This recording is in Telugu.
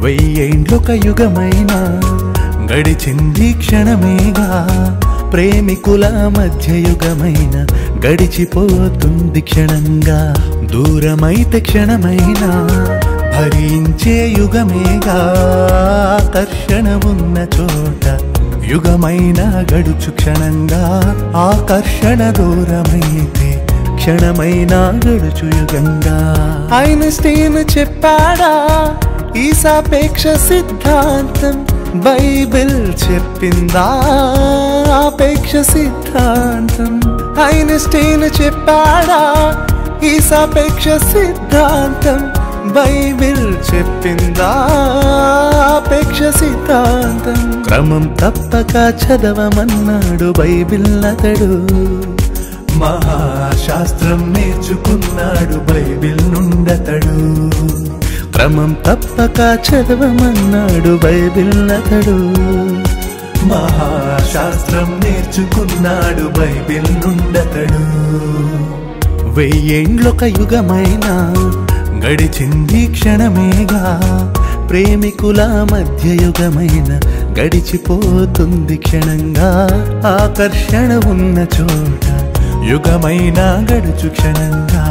వెయ్యేండ్లొక యుగమైనా గడిచింది క్షణమేగా ప్రేమికుల మధ్య యుగమైన గడిచిపోతుంది క్షణంగా దూరమైతే క్షణమైనా భరించే యుగమేగా ఆకర్షణ ఉన్న చోట యుగమైనా గడుచు క్షణంగా ఆకర్షణ దూరమైతే క్షణమైనా గడుచు యుగంగా ఐన్స్టీన్ చెప్పాడా ఈ సాపేక్ష సిద్ధాంతం బైబిల్ చెప్పిందా ఆపేక్ష సిద్ధాంతం ఐన్స్టీన్ చెప్పాడా ఈ సాపేక్ష సిద్ధాంతం బైబిల్ చెప్పిందా ఆపేక్ష సిద్ధాంతం క్రమం తప్పక చదవమన్నాడు బైబిల్ అతడు మహాశాస్త్రం నేర్చుకున్నాడు బైబిల్ నుండతడు క్రమం తప్పక చదవమన్నాడు బైబిల్ అతడు మహాశాస్త్రం నేర్చుకున్నాడు బైబిల్ నుండతడు వెయ్యేండ్లొక యుగమైనా గడిచింది క్షణమేగా ప్రేమికుల మధ్య యుగమైన గడిచిపోతుంది క్షణంగా ఆకర్షణ ఉన్న చోట యుగమైనా గడుచు క్షణంగా